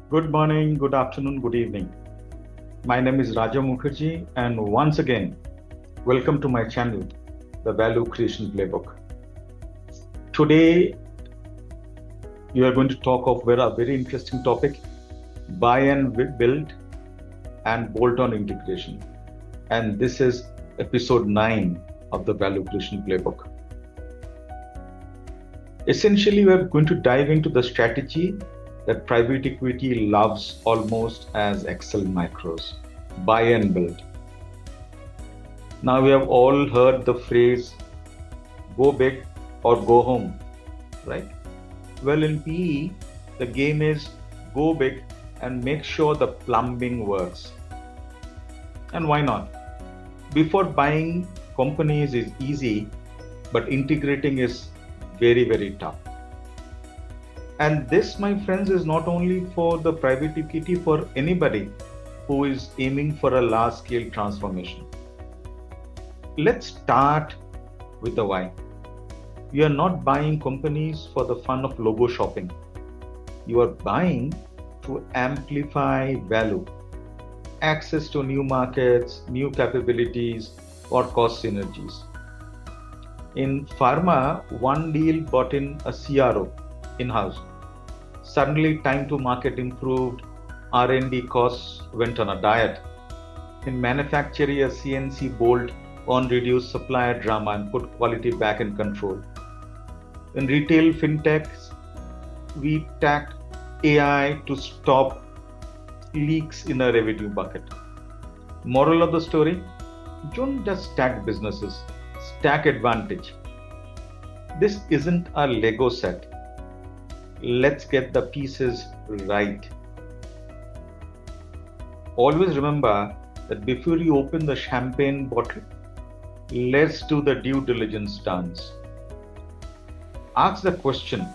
Good morning, good afternoon, good evening. My name is Raja Mukherjee, and once again, welcome to my channel, The Value Creation Playbook. Today, we are going to talk of a very interesting topic: buy and build and bolt-on integration. And this is episode 9 of the Value Creation Playbook. Essentially, we are going to dive into the strategy that private equity loves almost as Excel macros: buy and build. Now, we have all heard the phrase go big or go home, right? Well, in PE, the game is go big and make sure the plumbing works. And why not? Before buying companies is easy, but integrating is very, very tough. And this, my friends, is not only for the private equity, for anybody who is aiming for a large scale transformation. Let's start with the why. You are not buying companies for the fun of logo shopping. You are buying to amplify value, access to new markets, new capabilities, or cost synergies. In pharma, one deal brought in a CRO in-house. Suddenly, time to market improved, R&D costs went on a diet. In manufacturing, a CNC bolt on reduced supplier drama and put quality back in control. In retail fintechs, we tacked AI to stop leaks in a revenue bucket. Moral of the story: don't just stack businesses, stack advantage. This isn't a Lego set. Let's get the pieces right. Always remember that before you open the champagne bottle, let's do the due diligence dance. Ask the question: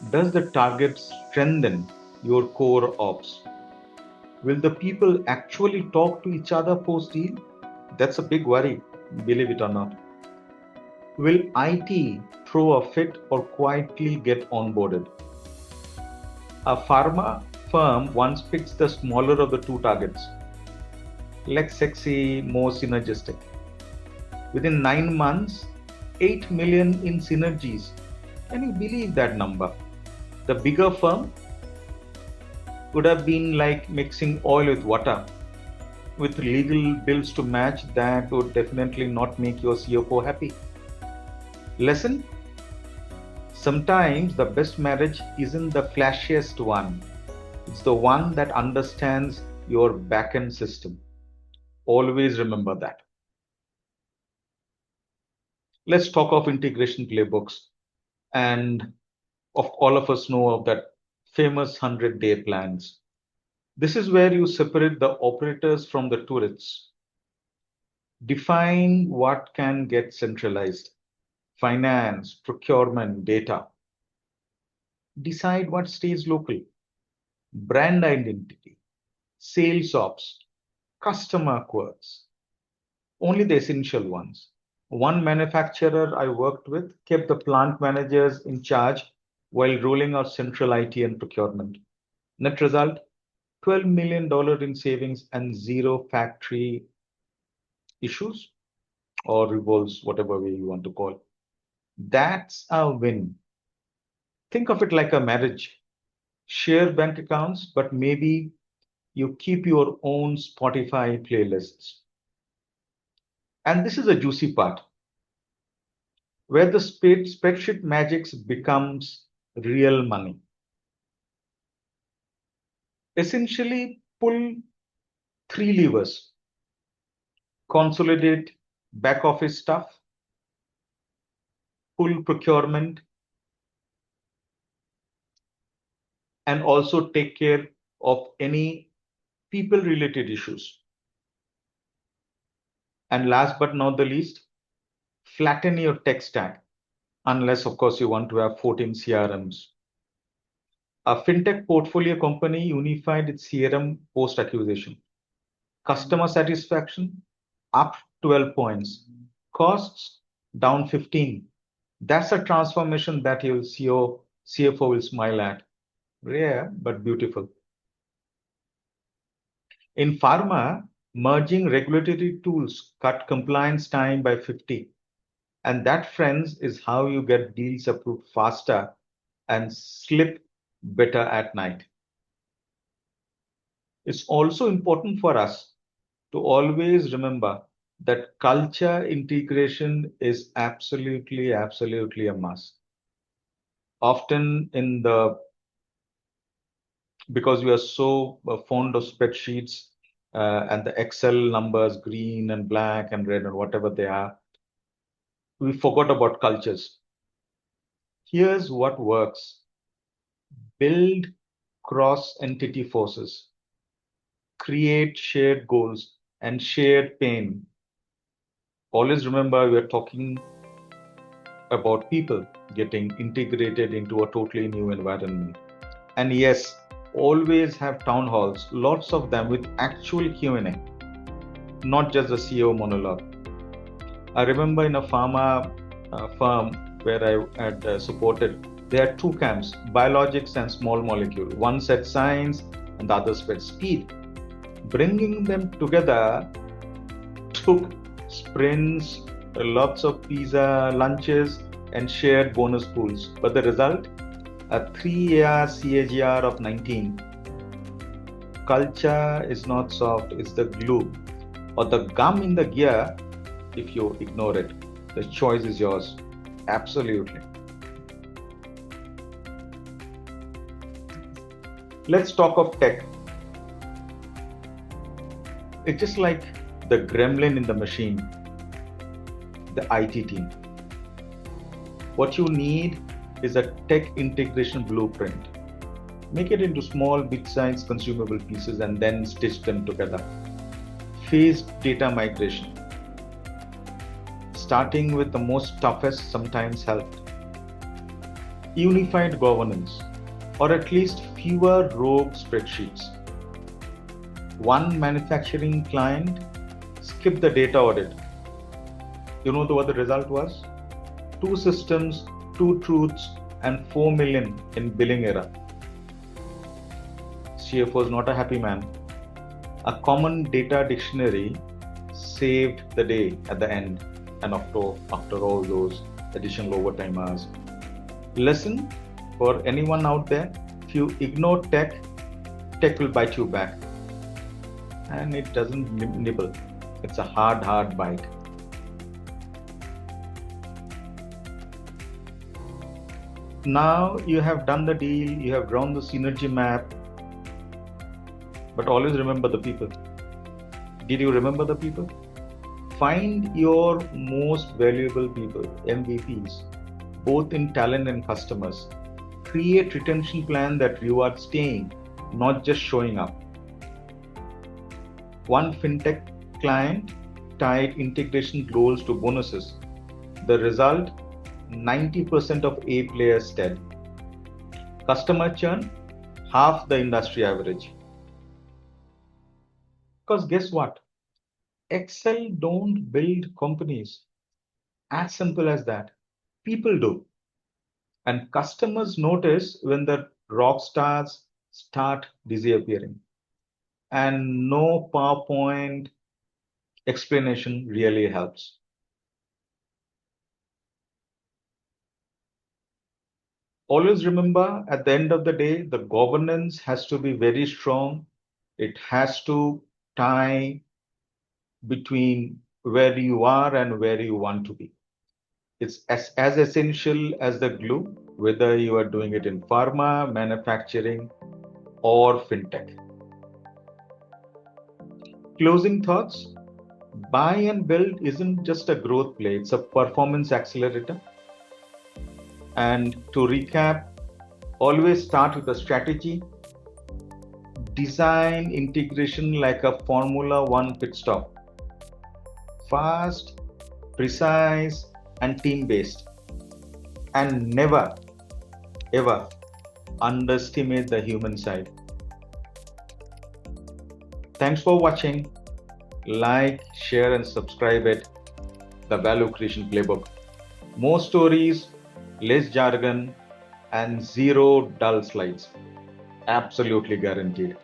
does the target strengthen your core ops? Will the people actually talk to each other post deal? That's a big worry, believe it or not. Will IT throw a fit or quietly get onboarded? A pharma firm once picked the smaller of the two targets, less sexy, more synergistic. Within 9 months, 8 million in synergies. Can you believe that number? The bigger firm would have been like mixing oil with water. With legal bills to match, that would definitely not make your CFO happy. Lesson: sometimes the best marriage isn't the flashiest one, it's the one that understands your backend system. Always remember that. Let's talk of integration playbooks. And of all of us know of that famous 100-day plans. This is where you separate the operators from the tourists. Define what can get centralized: finance, procurement, data. Decide what stays local: brand identity, sales ops, customer quirks, only the essential ones. One manufacturer I worked with kept the plant managers in charge while rolling out central IT and procurement. Net result: $12 million in savings and zero factory issues or revolts, whatever way you want to call. That's a win. Think of it like a marriage. Share bank accounts, but maybe you keep your own Spotify playlists. And this is a juicy part where the spreadsheet magic becomes real money. Essentially, pull three levers: consolidate back office stuff, pull procurement, and also take care of any people related issues. And last but not the least, flatten your tech stack, unless, of course, you want to have 14 CRMs. A fintech portfolio company unified its CRM post acquisition. Customer satisfaction up 12 points, costs down 15. That's a transformation that your CEO, CFO will smile at. Rare but beautiful. In pharma, merging regulatory tools cut compliance time by 50. And that, friends, is how you get deals approved faster and slip better at night. It's also important for us to always remember that culture integration is absolutely a must. Often in the because we are so fond of spreadsheets and the Excel numbers, green and black and red and whatever they are, we forgot about cultures. Here's what works: build cross entity forces, create shared goals and shared pain. Always remember, we are talking about people getting integrated into a totally new environment. And yes, always have town halls, lots of them with actual Q&A, not just the CEO monologue. I remember in a pharma firm where I had supported, there are two camps, biologics and small molecule. One said science and the other said speed. Bringing them together took sprints, lots of pizza lunches, and shared bonus pools. But the result? A 3-year CAGR of 19. Culture is not soft, it's the glue or the gum in the gear if you ignore it. The choice is yours. Absolutely. Let's talk of tech. It's just like the gremlin in the machine, the IT team. What you need is a tech integration blueprint. Make it into small, bit-sized consumable pieces and then stitch them together. Phased data migration. Starting with the most toughest sometimes helped. Unified governance, or at least fewer rogue spreadsheets. One manufacturing client skipped the data audit. You know what the result was? 2 systems, 2 truths, and 4 million in billing error. CFO was not a happy man. A common data dictionary saved the day at the end and after all those additional overtime hours. Lesson for anyone out there: if you ignore tech, tech will bite you back. And it doesn't nibble. It's a hard bite. Now you have done the deal, you have drawn the synergy map, but always remember the people. Did you remember the people? Find your most valuable people, MVPs, both in talent and customers. Create retention plan that reward staying, not just showing up. One fintech client tied integration goals to bonuses. The result, 90% of A players dead. Customer churn, half the industry average. Because guess what? Excel don't build companies. As simple as that. People do. And customers notice when the rock stars start disappearing. And no PowerPoint explanation really helps. Always remember, at the end of the day, the governance has to be very strong. It has to tie between where you are and where you want to be. It's as essential as the glue, whether you are doing it in pharma, manufacturing, or fintech. Closing thoughts: buy and build isn't just a growth play, it's a performance accelerator. And to recap, always start with a strategy. Design integration like a Formula One pit stop. Fast, precise, and team-based. And never, ever underestimate the human side. Thanks for watching. Like, share, and subscribe it. The Value Creation Playbook. More stories, less jargon, and zero dull slides. Absolutely guaranteed.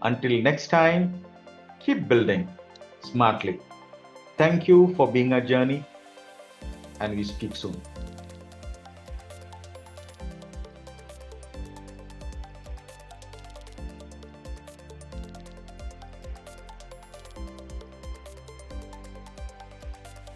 Until next time, Keep building smartly. Thank you for being a journey, and we speak soon.